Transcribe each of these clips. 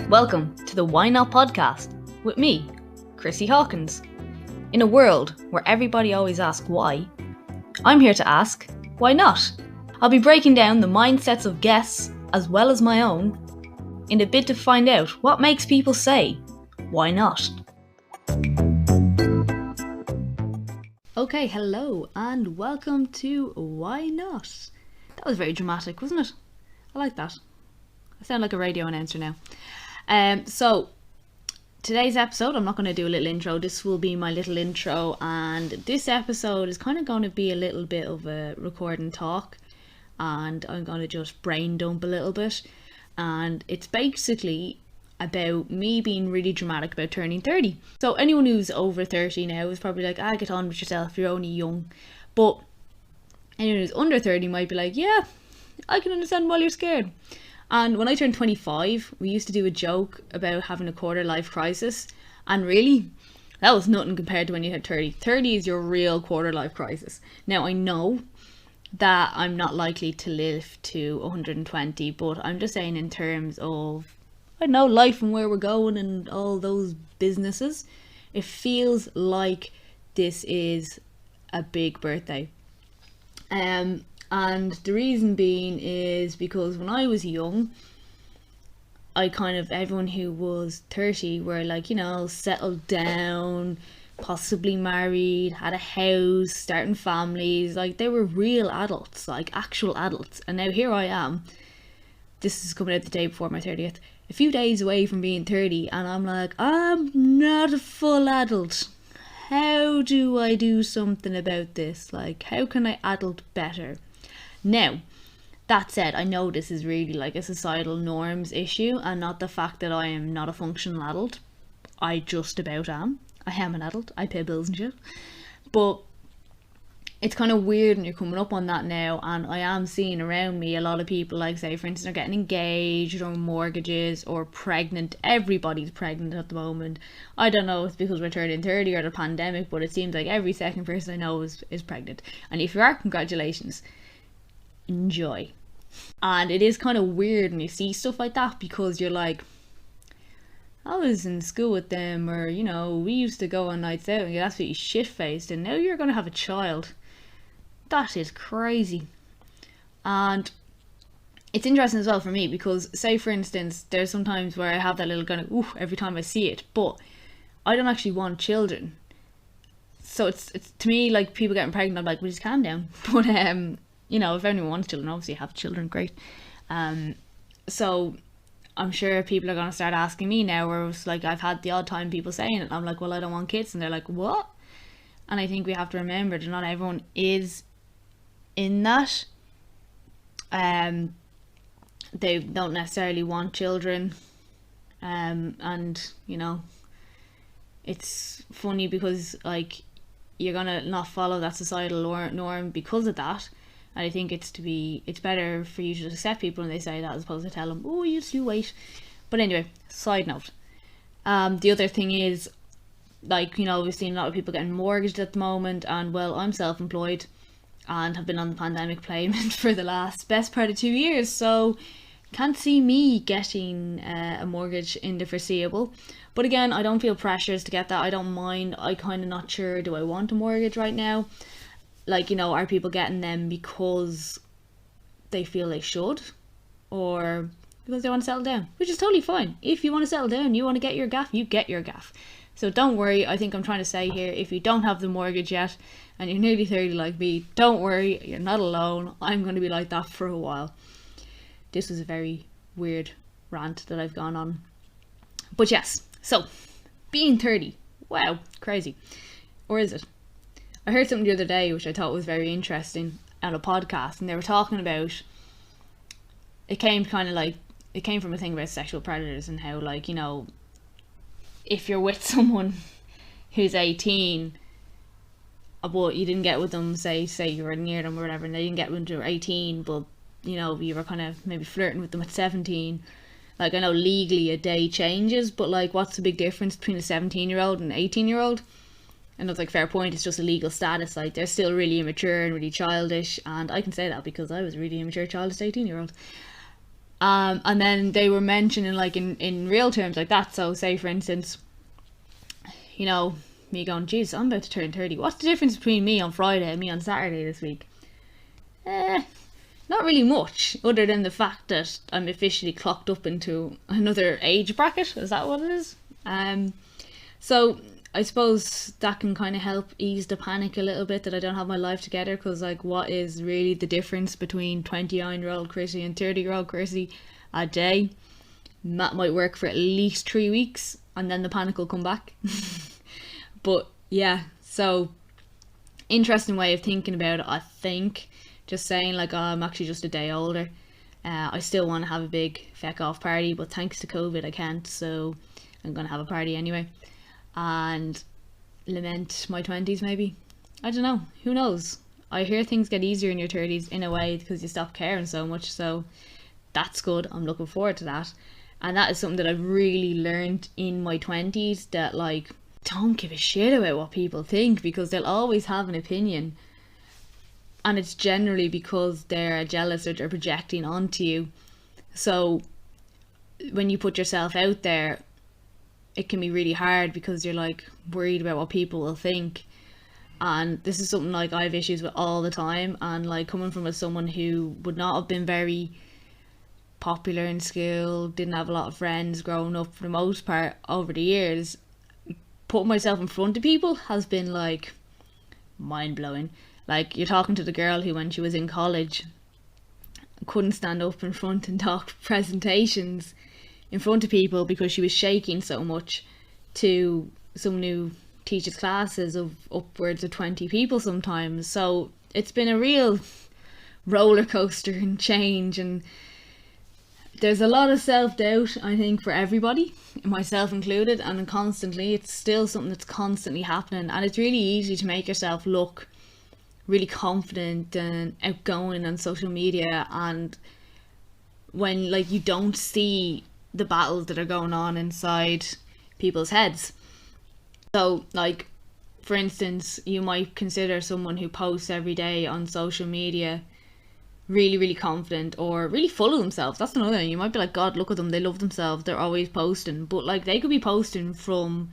Welcome to the Why Not podcast with me, Chrissy Hawkins. In a world where everybody always asks why, I'm here to ask, why not? I'll be breaking down the mindsets of guests as well as my own in a bid to find out what makes people say, why not? Okay, hello and welcome to Why Not? That was very dramatic, wasn't it? I like that. I sound like a radio announcer now. So today's episode, I'm not going to do a little intro. This will be my little intro, and this episode is kind of going to be a little bit of a record and talk, and I'm going to just brain dump a little bit. And it's basically about me being really dramatic about turning 30. So anyone who's over 30 now is probably like, get on with yourself, you're only young. But anyone who's under 30 might be like, yeah, I can understand why you're scared. And when I turned 25, we used to do a joke about having a quarter life crisis. And really, that was nothing compared to when you had 30. 30 is your real quarter life crisis. Now, I know that I'm not likely to live to 120, but I'm just saying in terms of, I know, life and where we're going and all those businesses, it feels like this is a big birthday. And the reason being is because when I was young, everyone who was 30 were like, settled down, possibly married, had a house, starting families. Like, they were real adults, like actual adults. And now here I am. This is coming out the day before my 30th. A few days away from being 30, and I'm like, I'm not a full adult. How do I do something about this? Like, how can I adult better? Now, that said, I know this is really like a societal norms issue and not the fact that I am not a functional adult. I just about am. I am an adult. I pay bills and shit. But it's kind of weird when you're coming up on that now, and I am seeing around me a lot of people, like, say, for instance, are getting engaged or mortgages or pregnant. Everybody's pregnant at the moment. I don't know if it's because we're turning 30 or the pandemic, but it seems like every second person I know is pregnant. And if you are, congratulations. Enjoy. And it is kind of weird when you see stuff like that, because you're like, I was in school with them, or we used to go on nights out and get absolutely shit-faced, and now you're going to have a child. That is crazy. And it's interesting as well for me, because say for instance, there's sometimes where I have that little kind of ooh every time I see it, but I don't actually want children. So it's to me like people getting pregnant, I'm like, well, just calm down. But if anyone wants children, obviously have children, great. So I'm sure people are going to start asking me now, where it's like I've had the odd time people saying it, and I'm like, well, I don't want kids, and they're like, what? And I think we have to remember that not everyone is in that. They don't necessarily want children, and it's funny because like you're gonna not follow that societal norm because of that. And I think it's better for you to just accept people when they say that, as opposed to tell them, oh, you just wait. But anyway, side note. The other thing is, like, we've seen a lot of people getting mortgaged at the moment, and well, I'm self-employed and have been on the pandemic payment for the best part of 2 years, so can't see me getting a mortgage in the foreseeable. But again, I don't feel pressures to get that. I don't mind. I kind of not sure, do I want a mortgage right now? Like, are people getting them because they feel they should, or because they want to settle down? Which is totally fine. If you want to settle down, you want to get your gaff, you get your gaff. So don't worry. I think I'm trying to say here, if you don't have the mortgage yet and you're nearly 30 like me, don't worry, you're not alone. I'm going to be like that for a while. This was a very weird rant that I've gone on. But yes, so being 30, wow, crazy. Or is it? I heard something the other day which I thought was very interesting on a podcast, and they were talking about, it came from a thing about sexual predators and how, like, if you're with someone who's 18 but you didn't get with them, say you were near them or whatever, and they didn't get when you were 18, but you were kind of maybe flirting with them at 17. Like, I know legally a day changes, but like, what's the big difference between a 17-year-old and an 18-year-old? And it's like, fair point, it's just a legal status. Like, they're still really immature and really childish, and I can say that because I was a really immature childish 18-year-old. And then they were mentioning like in real terms like that. So say for instance, you know, me going, geez, I'm about to turn 30. What's the difference between me on Friday and me on Saturday this week? Not really much, other than the fact that I'm officially clocked up into another age bracket. Is that what it is? So I suppose that can kind of help ease the panic a little bit that I don't have my life together, because like, what is really the difference between 29-year-old Chrissy and 30-year-old Chrissy a day? That might work for at least 3 weeks, and then the panic will come back. But yeah, so interesting way of thinking about it, I think. Just saying like, oh, I'm actually just a day older. I still want to have a big feck off party, but thanks to COVID I can't, so I'm gonna have a party anyway and lament my 20s maybe. I don't know, who knows. I hear things get easier in your 30s in a way because you stop caring so much, so that's good. I'm looking forward to that. And that is something that I've really learned in my 20s, that like, don't give a shit about what people think, because they'll always have an opinion, and it's generally because they're jealous or they're projecting onto you. So when you put yourself out there, it can be really hard because you're like worried about what people will think. And this is something like I have issues with all the time, and like coming from someone who would not have been very popular in school, didn't have a lot of friends growing up for the most part over the years, putting myself in front of people has been like mind-blowing. Like, you're talking to the girl who, when she was in college, couldn't stand up in front and talk presentations in front of people because she was shaking so much, to someone who teaches classes of upwards of 20 people sometimes. So it's been a real roller coaster and change, and there's a lot of self-doubt, I think, for everybody, myself included, and constantly, it's still something that's constantly happening. And it's really easy to make yourself look really confident and outgoing on social media, and when like you don't see the battles that are going on inside people's heads. So like, for instance, you might consider someone who posts every day on social media really, really confident or really full of themselves. That's another thing. You might be like, God, look at them, they love themselves, they're always posting. But like, they could be posting from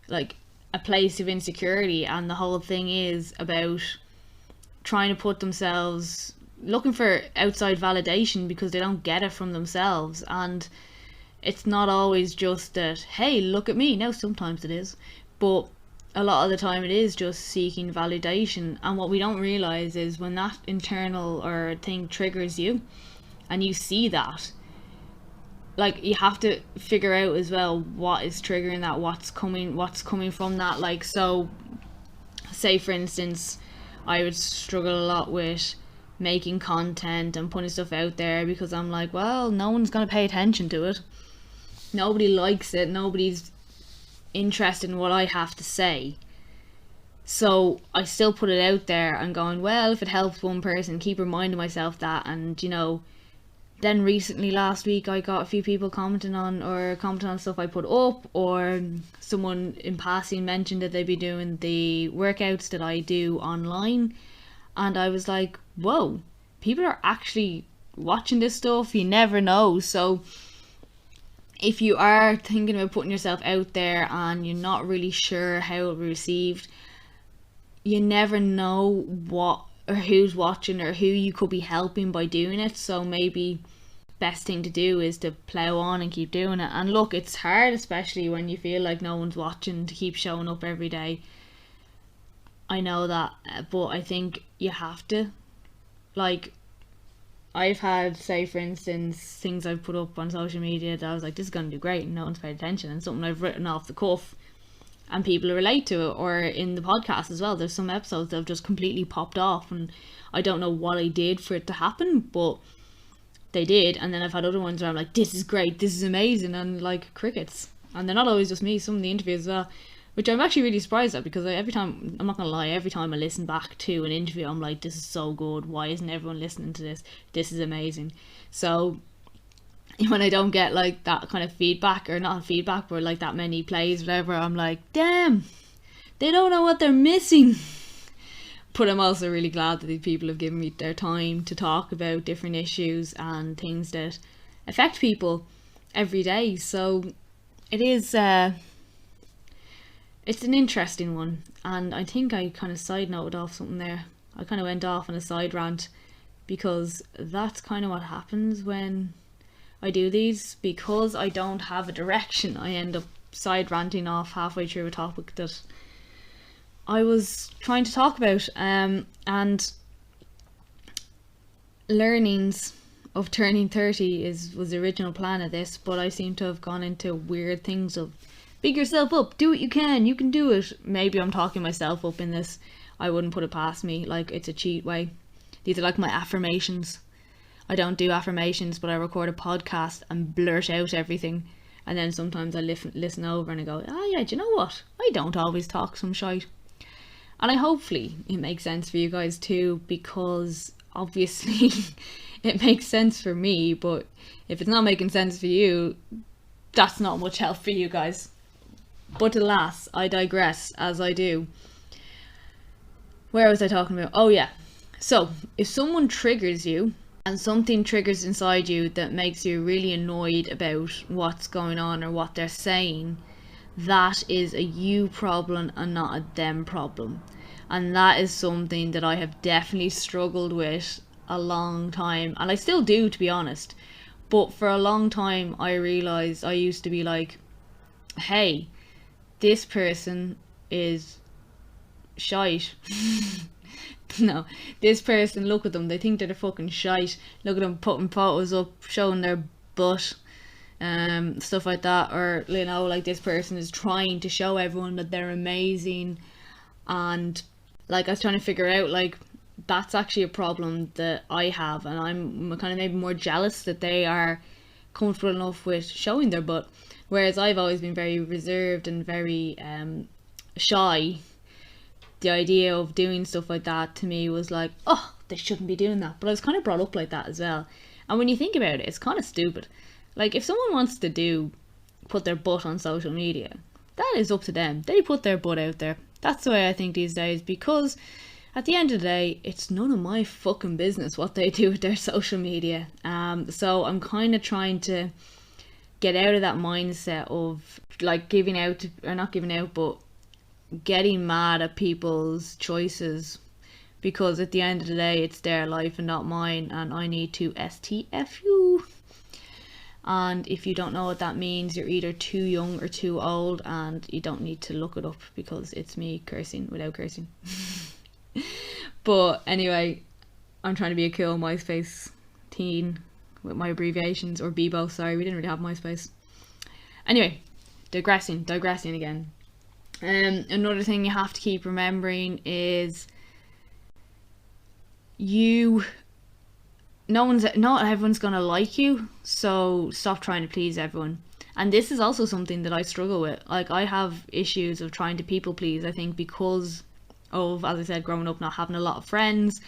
like a place of insecurity, and the whole thing is about trying to put themselves, looking for outside validation because they don't get it from themselves. And it's not always just that, hey, look at me. Now sometimes it is, but a lot of the time it is just seeking validation. And what we don't realize is when that internal or thing triggers you and you see that, like, you have to figure out as well what is triggering that, what's coming from that. Like, so say for instance, I would struggle a lot with making content and putting stuff out there because I'm like, well, no one's gonna pay attention to it, nobody likes it, nobody's interested in what I have to say. So I still put it out there and going, well, if it helps one person, keep reminding myself that. And you know, then recently last week I got a few people commenting on stuff I put up, or someone in passing mentioned that they'd be doing the workouts that I do online, and I was like, whoa, people are actually watching this stuff. You never know. So if you are thinking about putting yourself out there and you're not really sure how it'll be received, you never know what or who's watching or who you could be helping by doing it. So maybe best thing to do is to plow on and keep doing it. And look, it's hard, especially when you feel like no one's watching, to keep showing up every day. I know that, but I think you have to. Like, I've had, say for instance, things I've put up on social media that I was like, this is going to do great, and no one's paid attention, and something I've written off the cuff and people relate to it. Or in the podcast as well, there's some episodes that have just completely popped off, and I don't know what I did for it to happen, but they did. And then I've had other ones where I'm like, this is great, this is amazing, and like, crickets. And they're not always just me, some of the interviews as well, which I'm actually really surprised at, because every time, I'm not gonna lie, every time I listen back to an interview, I'm like, this is so good, why isn't everyone listening to this? This is amazing. So when I don't get like that kind of feedback, or not feedback, but like that many plays, whatever, I'm like, damn, they don't know what they're missing. But I'm also really glad that these people have given me their time to talk about different issues and things that affect people every day. So it is it's an interesting one, and I think I kind of side noted off something there. I kind of went off on a side rant, because that's kind of what happens when I do these. Because I don't have a direction, I end up side ranting off halfway through a topic that I was trying to talk about. And learnings of turning 30 was the original plan of this, but I seem to have gone into weird things of big yourself up, do what you can do it. Maybe I'm talking myself up in this. I wouldn't put it past me. Like, it's a cheat way. These are like my affirmations. I don't do affirmations, but I record a podcast and blurt out everything, and then sometimes I listen over and I go, oh yeah, do you know what, I don't always talk some shite. And hopefully it makes sense for you guys too, because obviously it makes sense for me, but if it's not making sense for you, that's not much help for you guys. But alas, I digress, as I do. Where was I talking about? Oh yeah. So, if someone triggers you, and something triggers inside you that makes you really annoyed about what's going on or what they're saying, that is a you problem and not a them problem. And that is something that I have definitely struggled with a long time. And I still do, to be honest. But for a long time, I realised I used to be like, hey, this person is shite. No, this person, look at them, they think they're fucking shite. Look at them putting photos up, showing their butt, stuff like that. Or, you know, like, this person is trying to show everyone that they're amazing. And, like, I was trying to figure out, like, that's actually a problem that I have. And I'm kind of maybe more jealous that they are comfortable enough with showing their butt. Whereas I've always been very reserved and very shy. The idea of doing stuff like that to me was like, oh, they shouldn't be doing that. But I was kind of brought up like that as well. And when you think about it, it's kind of stupid. Like, if someone wants to put their butt on social media, that is up to them. They put their butt out there. That's the way I think these days, because at the end of the day, it's none of my fucking business what they do with their social media. So I'm kind of trying to get out of that mindset of, like, giving out, or not giving out, but getting mad at people's choices, because at the end of the day, it's their life and not mine, and I need to STFU. And if you don't know what that means, you're either too young or too old, and you don't need to look it up, because it's me cursing without cursing. But anyway, I'm trying to be a cool MySpace teen with my abbreviations, or Bebo, sorry, we didn't really have MySpace. Anyway, digressing again. Another thing you have to keep remembering is not everyone's gonna like you, so stop trying to please everyone. And this is also something that I struggle with. Like, I have issues of trying to people please, I think, because of, as I said, growing up not having a lot of friends.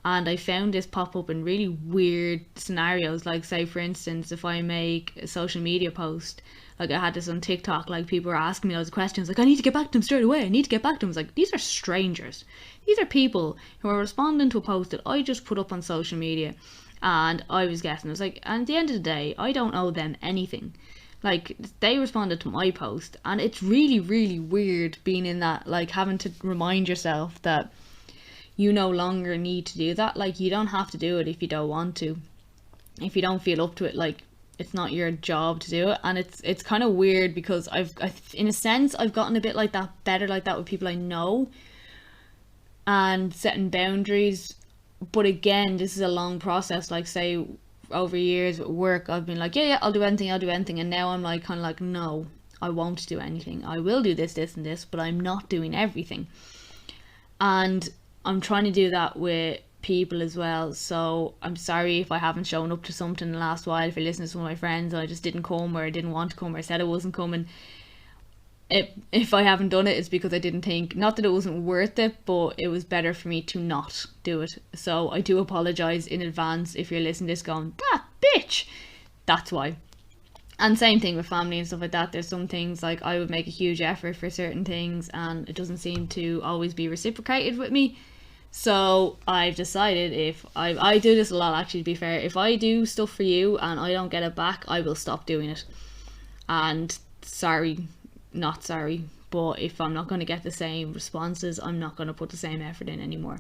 And I found this pop up in really weird scenarios. Like, say, for instance, if I make a social media post, like I had this on TikTok, like, people were asking me loads of questions, like, I need to get back to them straight away, I need to get back to them. It's like, these are strangers. These are people who are responding to a post that I just put up on social media. And I was guessing, I was like, and at the end of the day, I don't owe them anything. Like, they responded to my post, and it's really, really weird being in that, like, having to remind yourself that you no longer need to do that. Like, you don't have to do it if you don't want to. If you don't feel up to it, like, it's not your job to do it. And it's kind of weird, because I've in a sense, I've gotten a bit like that, better like that with people I know, and setting boundaries. But again, this is a long process. Like, say, over years at work, I've been like, yeah, I'll do anything. And now I'm like, kind of like, no, I won't do anything. I will do this, and this, but I'm not doing everything. And I'm trying to do that with people as well. So I'm sorry if I haven't shown up to something in the last while. If you're listening to one of my friends and I just didn't come, or I didn't want to come, or I said I wasn't coming, if I haven't done it, it's because I didn't think, not that it wasn't worth it, but it was better for me to not do it. So I do apologise in advance if you're listening to this going, that bitch, that's why. And same thing with family and stuff like that. There's some things, like, I would make a huge effort for certain things, and it doesn't seem to always be reciprocated with me. So I've decided, if I do this a lot actually, to be fair, if I do stuff for you and I don't get it back, I will stop doing it. And sorry, not sorry, but if I'm not going to get the same responses, I'm not going to put the same effort in anymore.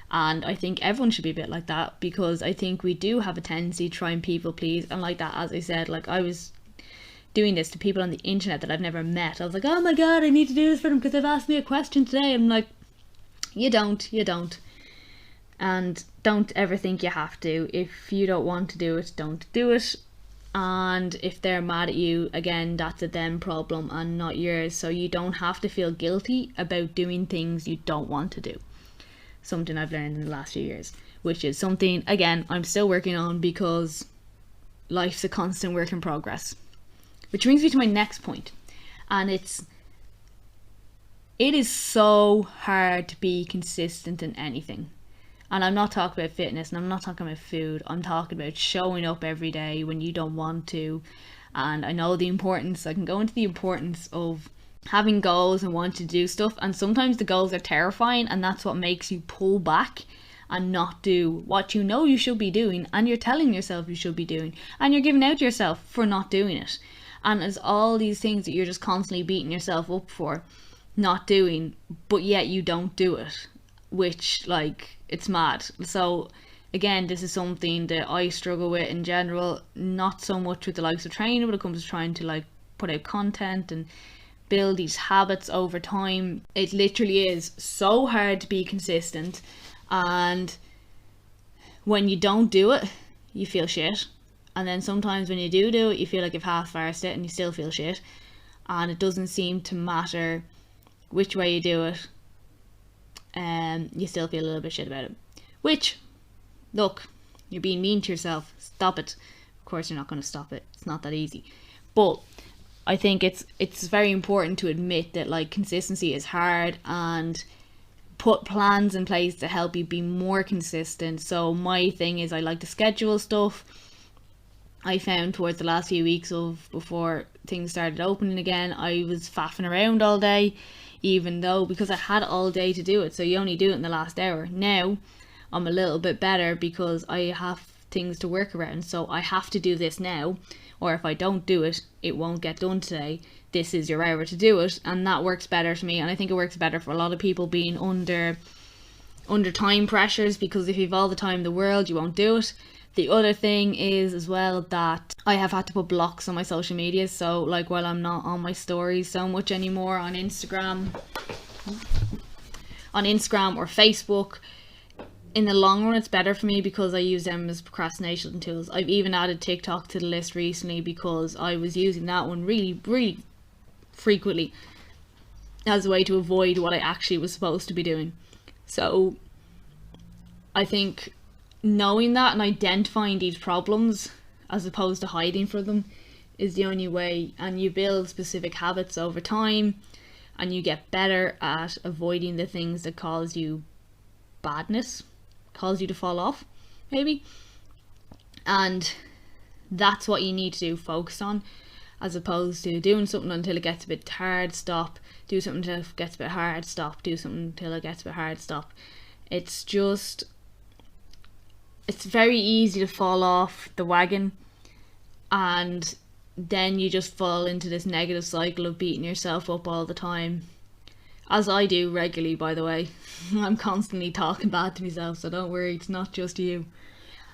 And I think everyone should be a bit like that, because I think we do have a tendency to try and people please. And like that, as I said, like I was doing this to people on the internet that I've never met. I was like, oh my god, I need to do this for them because they've asked me a question today. I'm like, you don't. And don't ever think you have to. If you don't want to do it, don't do it. And if they're mad at you, again, that's a them problem and not yours. So you don't have to feel guilty about doing things you don't want to do. Something I've learned in the last few years, which is something, again, I'm still working on, because life's a constant work in progress. Which brings me to my next point, and it is so hard to be consistent in anything. And I'm not talking about fitness, and I'm not talking about food. I'm talking about showing up every day when you don't want to. And I know the importance, I can go into the importance of having goals and wanting to do stuff, and sometimes the goals are terrifying, and that's what makes you pull back and not do what you know you should be doing, and you're telling yourself you should be doing, and you're giving out to yourself for not doing it. And it's all these things that you're just constantly beating yourself up for not doing, but yet you don't do it, which, like, it's mad. So again, this is something that I struggle with in general, not so much with the likes of training, but it comes to trying to like put out content and build these habits over time. It literally is so hard to be consistent, and when you don't do it, you feel shit. And then sometimes when you do it, you feel like you've half-arsed it and you still feel shit. And it doesn't seem to matter which way you do it, you still feel a little bit shit about it. Which, look, you're being mean to yourself. Stop it. Of course you're not going to stop it. It's not that easy. But I think it's very important to admit that, like, consistency is hard, and put plans in place to help you be more consistent. So my thing is, I like to schedule stuff. I found towards the last few weeks of before things started opening again, I was faffing around all day, even though, because I had all day to do it, so you only do it in the last hour. Now I'm a little bit better because I have things to work around, so I have to do this now, or if I don't do it, it won't get done today. This is your hour to do it, and that works better for me. And I think it works better for a lot of people being under time pressures, because if you've all the time in the world, you won't do it. The other thing is as well that I have had to put blocks on my social media. So like, while I'm not on my stories so much anymore on Instagram or Facebook, in the long run it's better for me because I use them as procrastination tools. I've even added TikTok to the list recently because I was using that one really frequently as a way to avoid what I actually was supposed to be doing. So I think knowing that and identifying these problems as opposed to hiding from them is the only way, and you build specific habits over time and you get better at avoiding the things that cause you badness, cause you to fall off maybe. And that's what you need to focus on, as opposed to doing something until it gets a bit hard, stop, do something until it gets a bit hard, stop, do something until it gets a bit hard, stop. It's very easy to fall off the wagon, and then you just fall into this negative cycle of beating yourself up all the time, as I do regularly, by the way. I'm constantly talking bad to myself, so don't worry, it's not just you.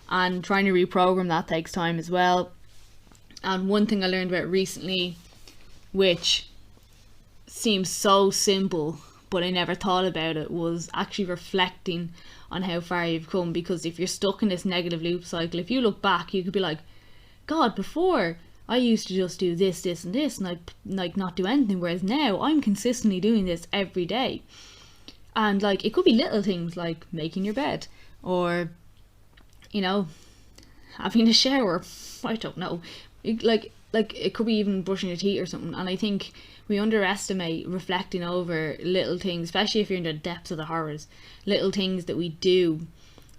And trying to reprogram that takes time as well. And one thing I learned about recently, which seems so simple but I never thought about it, was actually reflecting on how far you've come. Because if you're stuck in this negative loop cycle, if you look back, you could be like, God, before I used to just do this and this, and I'd like not do anything, whereas now I'm consistently doing this every day. And like, it could be little things like making your bed, or, you know, having a shower. I don't know, like it could be even brushing your teeth or something. And I think we underestimate reflecting over little things, especially if you're in the depths of the horrors, little things that we do.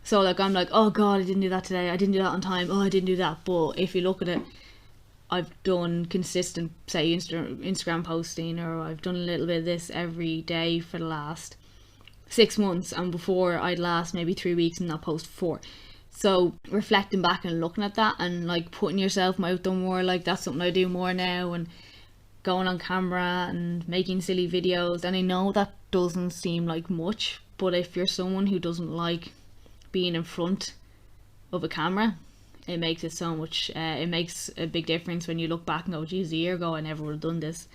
So like, I'm like, oh God, I didn't do that today, I didn't do that on time, oh I didn't do that. But if you look at it, I've done consistent, say, Instagram posting, or I've done a little bit of this every day for the last 6 months, and before I'd last maybe 3 weeks and not post 4. So reflecting back and looking at that and like putting yourself out there more, like that's something I do more now, and going on camera and making silly videos. And I know that doesn't seem like much, but if you're someone who doesn't like being in front of a camera, it makes it so much, it makes a big difference when you look back and go, geez, a year ago I never would have done this,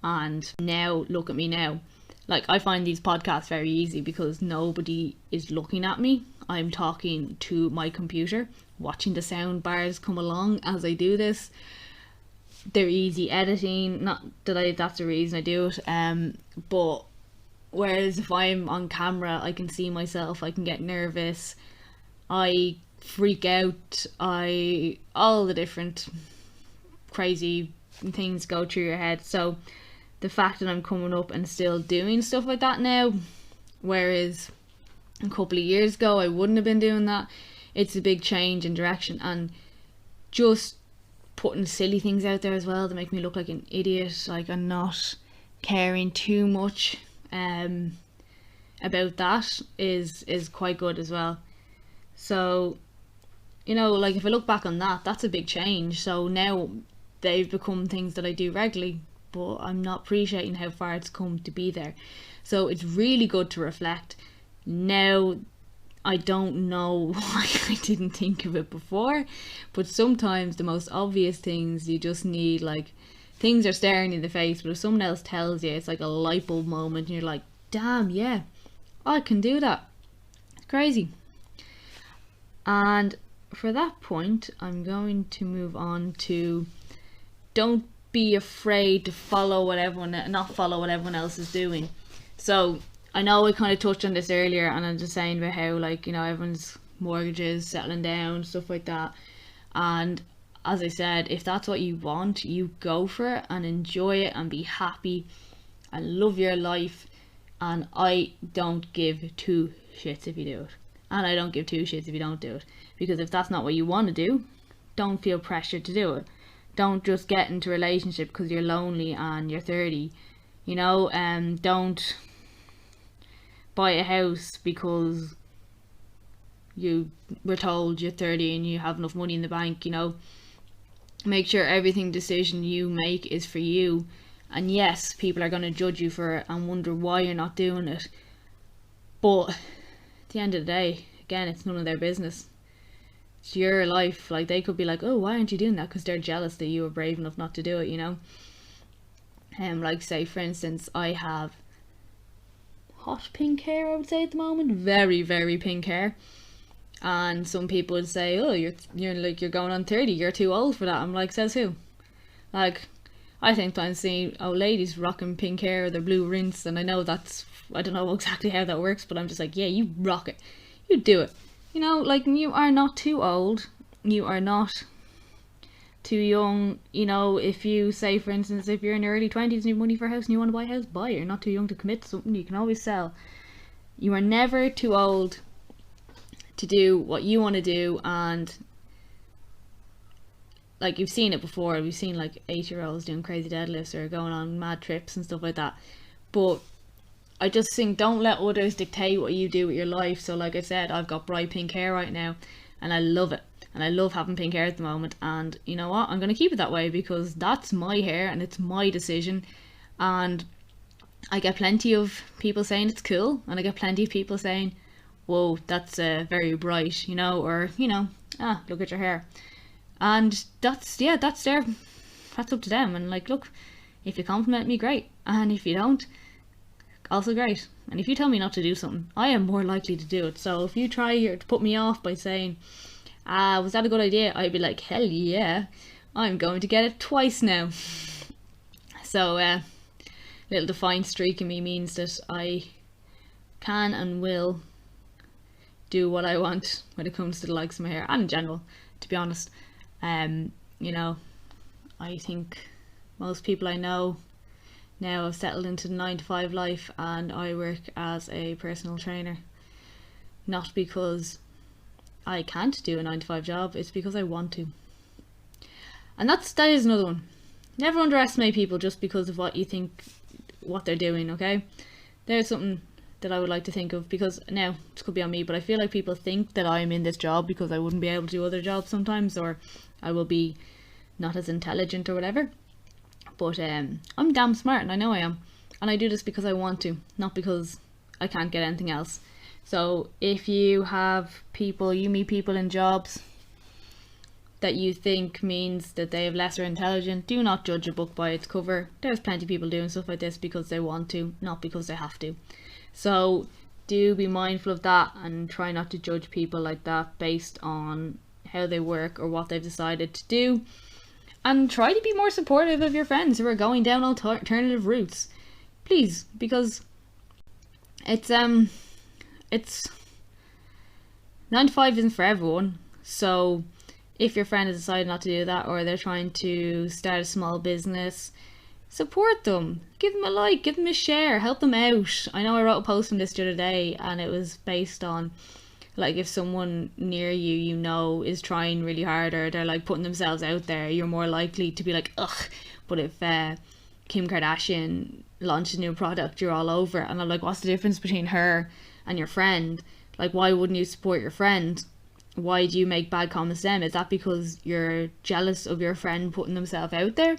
and now look at me now. Like, I find these podcasts very easy because nobody is looking at me. I'm talking to my computer, watching the sound bars come along as I do this. They're easy editing, not that that's the reason I do it, but whereas if I'm on camera, I can see myself, I can get nervous, I freak out, all the different crazy things go through your head. So the fact that I'm coming up and still doing stuff like that now, whereas a couple of years ago I wouldn't have been doing that, it's a big change in direction. And just putting silly things out there as well to make me look like an idiot, like I'm not caring too much about that is quite good as well. So, you know, like if I look back on that, that's a big change. So now they've become things that I do regularly, but I'm not appreciating how far it's come to be there. So it's really good to reflect. Now, I don't know why I didn't think of it before, but sometimes the most obvious things you just need, like, things are staring in the face, but if someone else tells you, it's like a light bulb moment and you're like, damn, yeah, I can do that. It's crazy. And for that point, I'm going to move on to, don't be afraid to follow what everyone else is doing. So I know I kind of touched on this earlier, and I'm just saying about how, like, you know, everyone's mortgages settling down, stuff like that. And as I said, if that's what you want, you go for it and enjoy it and be happy and love your life. And I don't give two shits if you do it, and I don't give two shits if you don't do it, because if that's not what you want to do, don't feel pressured to do it. Don't just get into a relationship because you're lonely and you're 30, you know. Don't buy a house because you were told you're 30 and you have enough money in the bank, you know. Make sure everything decision you make is for you. And yes, people are going to judge you for it and wonder why you're not doing it, but at the end of the day, again, it's none of their business. It's your life. Like, they could be like, oh, why aren't you doing that? Because they're jealous that you were brave enough not to do it, you know. Like, say for instance, I have hot pink hair, I would say, at the moment. Very, very pink hair. And some people would say, oh, you're like, you're going on 30, you're too old for that. I'm like, says who? Like, I think I'm seeing old ladies rocking pink hair or their blue rinse, and I know that's, I don't know exactly how that works, but I'm just like, yeah, you rock it, you do it, you know. Like, you are not too old, you are not too young, you know. If you say, for instance, if you're in your early 20s and you have money for a house and you want to buy a house, buy it. You're not too young to commit to something, you can always sell. You are never too old to do what you want to do. And like, you've seen it before, we've seen like 8-year-olds doing crazy deadlifts or going on mad trips and stuff like that. But I just think, don't let others dictate what you do with your life. So like I said, I've got bright pink hair right now and I love it, and I love having pink hair at the moment, and you know what, I'm going to keep it that way because that's my hair and it's my decision. And I get plenty of people saying it's cool, and I get plenty of people saying, whoa, that's very bright, you know, or, you know, look at your hair. And that's up to them. And like, look, if you compliment me, great, and if you don't, also great. And if you tell me not to do something, I am more likely to do it. So if you try to put me off by saying, was that a good idea, I'd be like, hell yeah, I'm going to get it twice now. So little defiant streak in me means that I can and will do what I want when it comes to the likes of my hair, and in general, to be honest. You know, I think most people I know now have settled into the 9-to-5 life, and I work as a personal trainer, not because I can't do a 9-to-5 job, it's because I want to. And that is another one. Never underestimate people just because of what you think what they're doing, okay? There's something that I would like to think of, because now this could be on me, but I feel like people think that I'm in this job because I wouldn't be able to do other jobs sometimes, or I will be not as intelligent or whatever. But I'm damn smart, and I know I am, and I do this because I want to, not because I can't get anything else. So if you meet people in jobs that you think means that they have lesser intelligence, do not judge a book by its cover. There's plenty of people doing stuff like this because they want to, not because they have to. So do be mindful of that, and try not to judge people like that based on how they work or what they've decided to do. And try to be more supportive of your friends who are going down alternative routes, please, because it's 9 to 5 isn't for everyone. So if your friend has decided not to do that, or they're trying to start a small business, support them, give them a like, give them a share, help them out. I know I wrote a post on this the other day, and it was based on, like, if someone near you, you know, is trying really hard, or they're like putting themselves out there, you're more likely to be like, ugh. But if Kim Kardashian launched a new product, you're all over. And I'm like, what's the difference between her and your friend? Like, why wouldn't you support your friend? Why do you make bad comments to them? Is that because you're jealous of your friend putting themselves out there?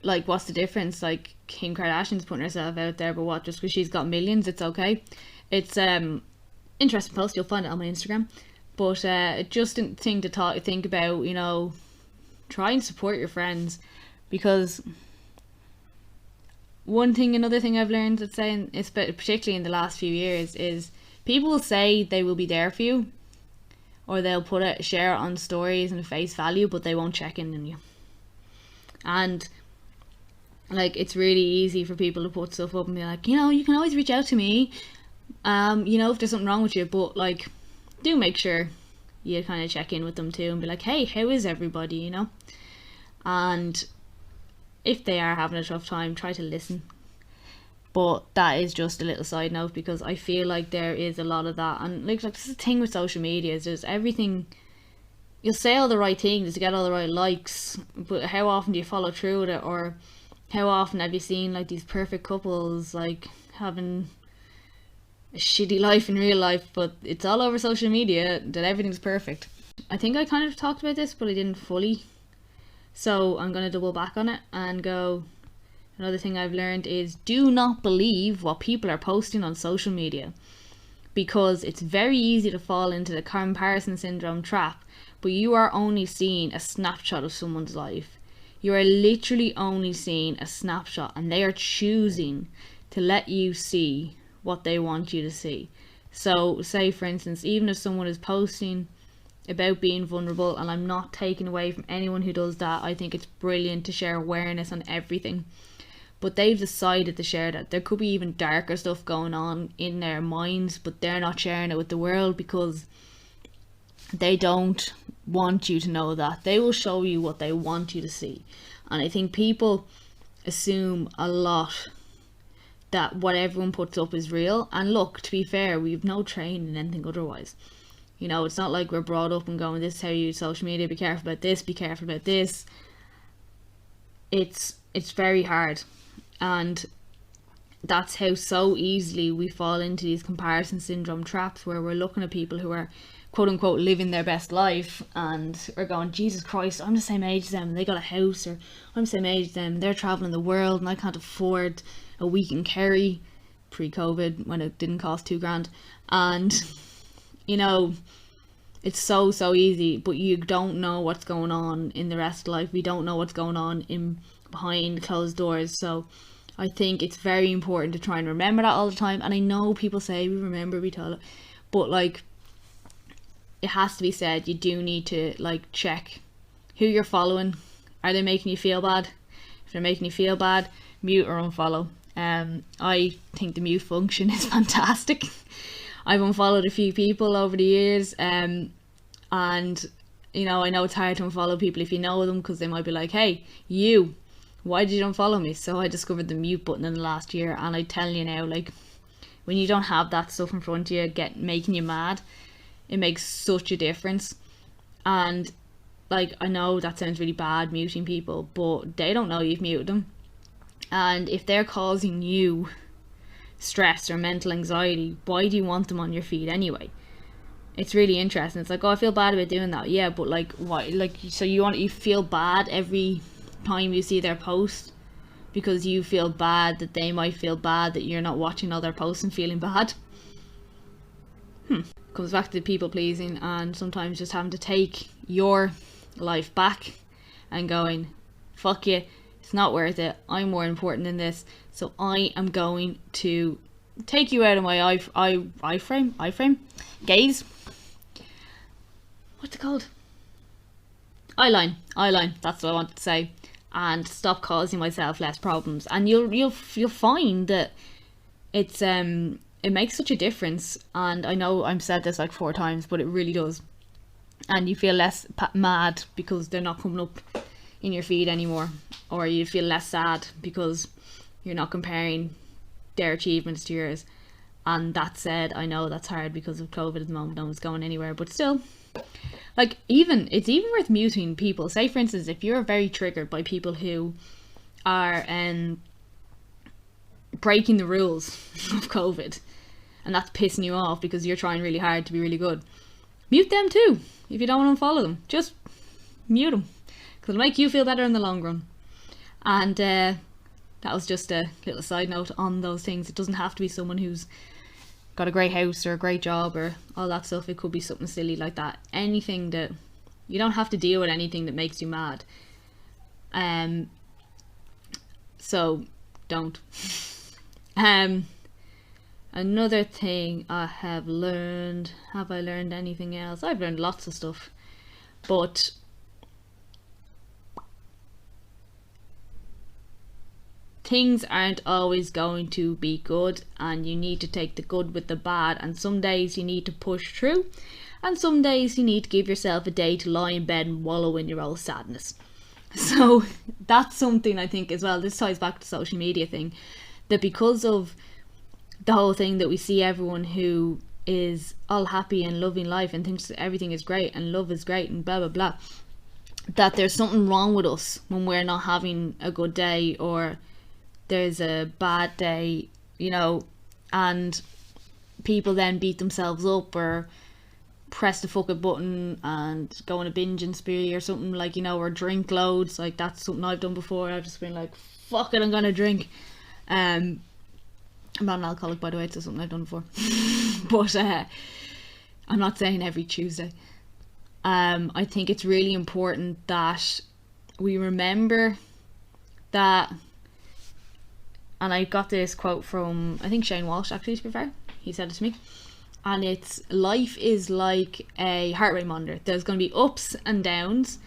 Like, what's the difference? Like, Kim Kardashian's putting herself out there, but what, just because she's got millions, it's okay? It's interesting post, you'll find it on my Instagram. But just a thing to think about, you know, try and support your friends, because another thing I've learned, let's say, particularly in the last few years, is people will say they will be there for you, or they'll share it on stories and face value, but they won't check in on you. And like, it's really easy for people to put stuff up and be like, you know, you can always reach out to me, you know, if there's something wrong with you. But like, do make sure you kind of check in with them too, and be like, hey, how is everybody, you know? And if they are having a tough time, try to listen. But that is just a little side note, because I feel like there is a lot of that. And like this is the thing with social media, is there's everything, you'll say all the right things to get all the right likes, but how often do you follow through with it? Or how often have you seen like these perfect couples like having a shitty life in real life, but it's all over social media that everything's perfect? I think I kind of talked about this, but I didn't fully, so I'm going to double back on it and go, another thing I've learned is, do not believe what people are posting on social media, because it's very easy to fall into the comparison syndrome trap. But you are only seeing a snapshot of someone's life. You are literally only seeing a snapshot, and they are choosing to let you see what they want you to see. So say, for instance, even if someone is posting about being vulnerable, and I'm not taking away from anyone who does that, I think it's brilliant to share awareness on everything, but they've decided to share that. There could be even darker stuff going on in their minds, but they're not sharing it with the world because they don't want you to know that. They will show you what they want you to see. And I think people assume a lot that what everyone puts up is real. And look, to be fair, we have no training in anything otherwise. You know, it's not like we're brought up and going, this is how you use social media, be careful about this, be careful about this. It's very hard. And that's how so easily we fall into these comparison syndrome traps, where we're looking at people who are quote unquote living their best life, and we're going, Jesus Christ, I'm the same age as them, they got a house, or I'm the same age as them, they're traveling the world, and I can't afford a week in Kerry, pre-COVID, when it didn't cost $2,000. And you know, it's so easy, but you don't know what's going on in the rest of life. We don't know what's going on in behind closed doors. So I think it's very important to try and remember that all the time. And I know people say, we remember, we tell it, but like, it has to be said, you do need to like check who you're following. Are they making you feel bad? If they're making you feel bad, mute or unfollow. I think the mute function is fantastic. I've unfollowed a few people over the years, and you know, I know it's hard to unfollow people if you know them, because they might be like, hey, why did you unfollow me? So I discovered the mute button in the last year, and I tell you now, like, when you don't have that stuff in front of you making you mad, it makes such a difference. And like, I know that sounds really bad, muting people, but they don't know you've muted them. And if they're causing you stress or mental anxiety, why do you want them on your feed anyway? It's really interesting. It's like, oh, I feel bad about doing that. Yeah, but like, why? Like, so you feel bad every time you see their post because you feel bad that they might feel bad that you're not watching all their posts and feeling bad. Comes back to people pleasing, and sometimes just having to take your life back and going, fuck you, it's not worth it. I'm more important than this. So I am going to take you out of my iframe, gaze. What's it called? Eyeline. That's what I wanted to say. And stop causing myself less problems. And you'll find that it's it makes such a difference. And I know I've said this like 4 times, but it really does. And you feel less mad because they're not coming up in your feed anymore, or you feel less sad because you're not comparing their achievements to yours. And that said, I know that's hard because of COVID at the moment, no one's going anywhere, but still, like, it's even worth muting people. Say for instance, if you're very triggered by people who are breaking the rules of COVID, and that's pissing you off because you're trying really hard to be really good, mute them too. If you don't want to unfollow them, just mute them, because it'll make you feel better in the long run. And that was just a little side note on those things. It doesn't have to be someone who's got a great house or a great job or all that stuff. It could be something silly like that. Anything that, you don't have to deal with anything that makes you mad. So don't. Another thing I have learned, have I learned anything else? I've learned lots of stuff, but things aren't always going to be good, and you need to take the good with the bad, and some days you need to push through, and some days you need to give yourself a day to lie in bed and wallow in your own sadness. So that's something I think as well, this ties back to the social media thing, that because of the whole thing that we see everyone who is all happy and loving life and thinks that everything is great and love is great and blah blah blah, that there's something wrong with us when we're not having a good day, or there's a bad day, you know, and people then beat themselves up or press the fucking button and go on a binging spree or something, like, you know, or drink loads. Like, that's something I've done before. I've just been like, fuck it, I'm gonna drink. I'm not an alcoholic, by the way, it's just something I've done before. But I'm not saying every Tuesday. I think it's really important that we remember that, and I got this quote from, I think, Shane Walsh, actually, to be fair. He said it to me. And it's, life is like a heart rate monitor. There's going to be ups and downs.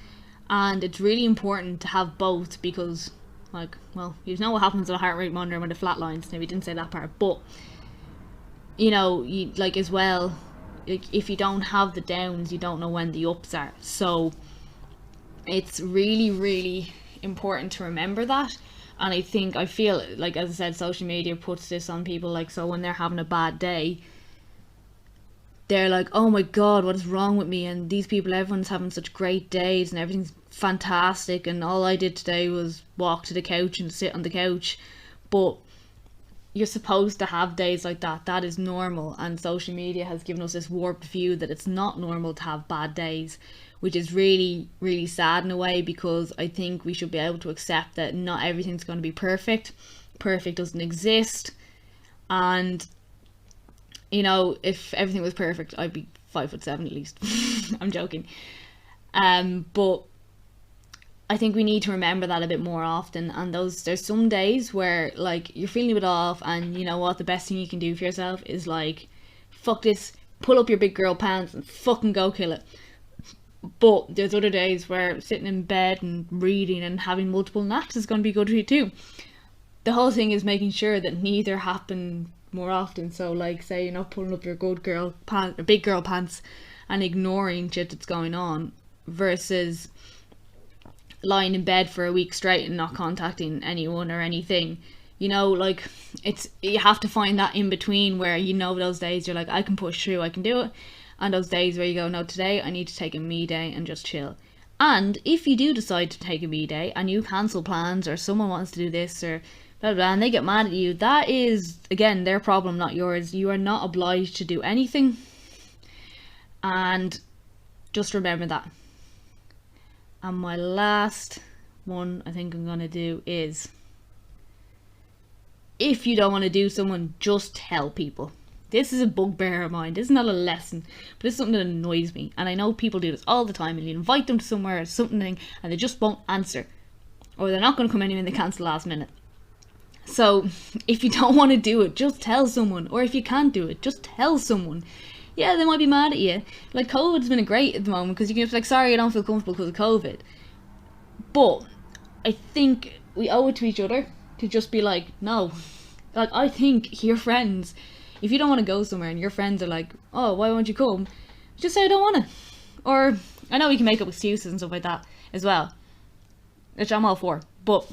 And it's really important to have both, because, like, well, you know what happens with a heart rate monitor when it flatlines. Now, we didn't say that part. But, you know, you, like, as well, like, if you don't have the downs, you don't know when the ups are. So it's really, really important to remember that. And I feel like, as I said, social media puts this on people, like, so when they're having a bad day, they're like, oh my god, what is wrong with me? And these people, everyone's having such great days and everything's fantastic, and all I did today was walk to the couch and sit on the couch. But you're supposed to have days like that. That is normal. And social media has given us this warped view that it's not normal to have bad days, which is really, really sad in a way, because I think we should be able to accept that not everything's going to be perfect. Perfect doesn't exist. And, you know, if everything was perfect, I'd be 5'7" at least. I'm joking. But I think we need to remember that a bit more often. And there's some days where, like, you're feeling a bit off, and you know what, the best thing you can do for yourself is, like, fuck this, pull up your big girl pants and fucking go kill it. But there's other days where sitting in bed and reading and having multiple naps is going to be good for you too. The whole thing is making sure that neither happen more often. So, like, say you're not pulling up your good girl pants or big girl pants and ignoring shit that's going on, versus lying in bed for a week straight and not contacting anyone or anything. You know, like, you have to find that in between where, you know, those days you're like, I can push through, I can do it. And those days where you go, no, today I need to take a me day and just chill. And if you do decide to take a me day and you cancel plans, or someone wants to do this, or blah, blah, and they get mad at you, that is, again, their problem, not yours. You are not obliged to do anything. And just remember that. And my last one I think I'm going to do is, if you don't want to do someone, just tell people. This is a bugbear of mine. This is not a lesson, but it's something that annoys me. And I know people do this all the time, and you invite them to somewhere or something and they just won't answer. Or they're not going to come anyway and they cancel last minute. So if you don't want to do it, just tell someone. Or if you can't do it, just tell someone. Yeah, they might be mad at you. Like, COVID's been great at the moment, because you can be like, sorry, I don't feel comfortable because of COVID. But I think we owe it to each other to just be like, no. Like, I think your friends, if you don't want to go somewhere and your friends are like, oh, why won't you come? Just say I don't want to. Or, I know we can make up excuses and stuff like that as well, which I'm all for. But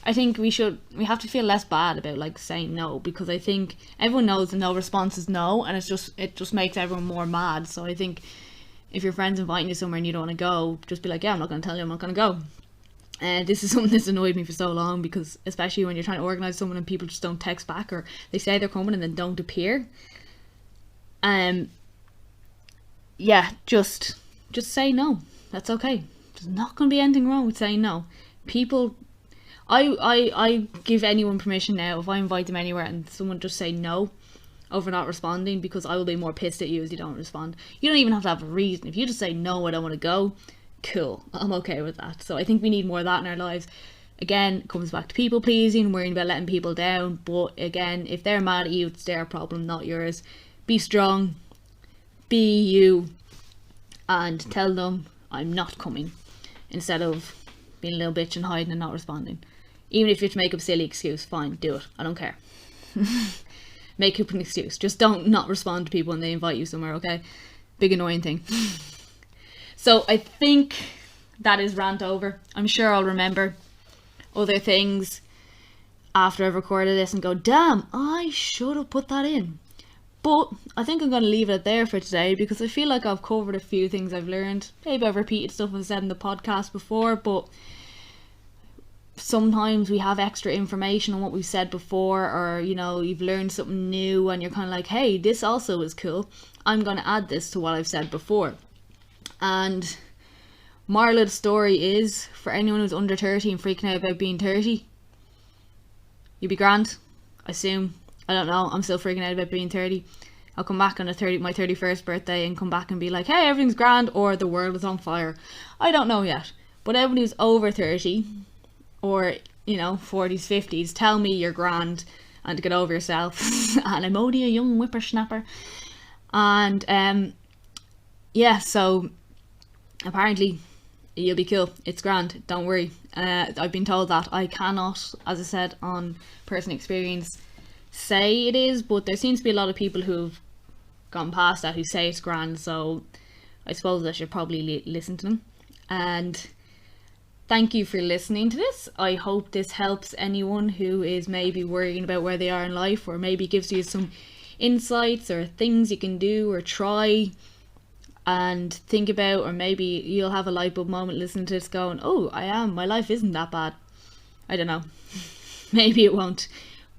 I think we have to feel less bad about like saying no, because I think everyone knows the no response is no, and it just makes everyone more mad. So I think if your friend's inviting you somewhere and you don't want to go, just be like, yeah, I'm not going to tell you I'm not going to go. And this is something that's annoyed me for so long, because especially when you're trying to organise someone and people just don't text back, or they say they're coming and then don't appear. Yeah, just say no. That's okay. There's not going to be anything wrong with saying no. People, I give anyone permission now, if I invite them anywhere and someone just say no over not responding, because I will be more pissed at you if you don't respond. You don't even have to have a reason. If you just say no, I don't want to go, cool, I'm okay with that. So I think we need more of that in our lives. Again, it comes back to people pleasing, worrying about letting people down. But again, if they're mad at you, it's their problem, not yours. Be strong, be you, and tell them I'm not coming, instead of being a little bitch and hiding and not responding. Even if you have to make up a silly excuse, fine, do it, I don't care. Make up an excuse, just don't not respond to people when they invite you somewhere, okay? Big annoying thing. So I think that is rant over. I'm sure I'll remember other things after I've recorded this and go, damn, I should have put that in. But I think I'm going to leave it there for today, because I feel like I've covered a few things I've learned. Maybe I've repeated stuff I've said in the podcast before, but sometimes we have extra information on what we've said before, or, you know, you've learned something new and you're kind of like, hey, this also is cool. I'm going to add this to what I've said before. And moral of the story is, for anyone who's under 30 and freaking out about being 30, you'll be grand, I assume. I don't know, I'm still freaking out about being 30. I'll come back on my 31st birthday and come back and be like, hey, everything's grand, or the world is on fire. I don't know yet. But everyone who's over 30, or, you know, 40s, 50s, tell me you're grand and to get over yourself. And I'm only a young whippersnapper. And yeah, so apparently you'll be cool, it's grand, don't worry. I've been told that. I cannot, as I said on personal experience, say it is, but there seems to be a lot of people who've gone past that who say it's grand, so I suppose I should probably listen to them. And thank you for listening to this. I hope this helps anyone who is maybe worrying about where they are in life, or maybe gives you some insights or things you can do or try and think about, or maybe you'll have a light bulb moment listening to this going, oh, my life isn't that bad. I don't know. Maybe it won't.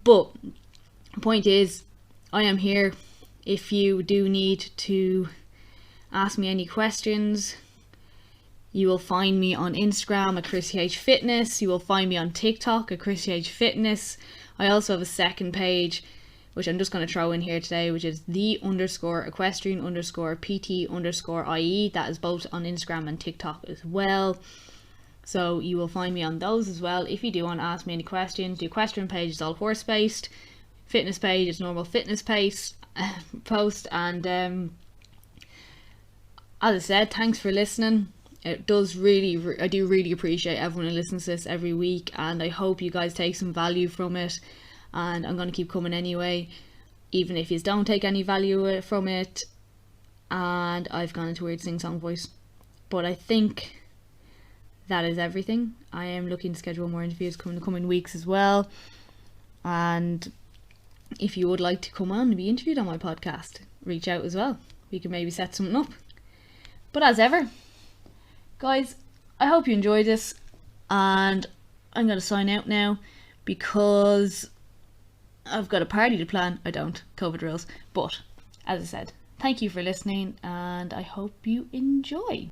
But the point is, I am here. If you do need to ask me any questions, you will find me on Instagram at Chrissyhfitness. You will find me on TikTok at Chrissyhfitness. I also have a second page, which I'm just going to throw in here today, which is the_equestrian_PT_IE. That is both on Instagram and TikTok as well. So you will find me on those as well. If you do want to ask me any questions, the equestrian page is all horse based. Fitness page is normal fitness post. And as I said, thanks for listening. It does really, I do really appreciate everyone who listens to this every week, and I hope you guys take some value from it. And I'm going to keep coming anyway, even if you don't take any value from it. And I've gone into weird sing-song voice. But I think that is everything. I am looking to schedule more interviews in the coming weeks as well. And if you would like to come on and be interviewed on my podcast, reach out as well. We can maybe set something up. But as ever, guys, I hope you enjoyed this. And I'm going to sign out now. because I've got a party to plan. I don't. COVID rules. But as I said, thank you for listening, and I hope you enjoy.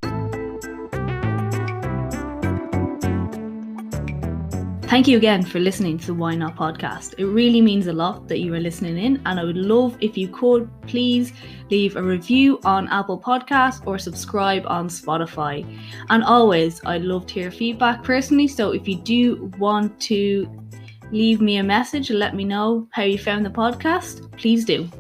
Thank you again for listening to the Why Not podcast. It really means a lot that you are listening in, and I would love if you could please leave a review on Apple Podcasts or subscribe on Spotify. And always, I'd love to hear feedback personally, so if you do want to leave me a message and let me know how you found the podcast, please do.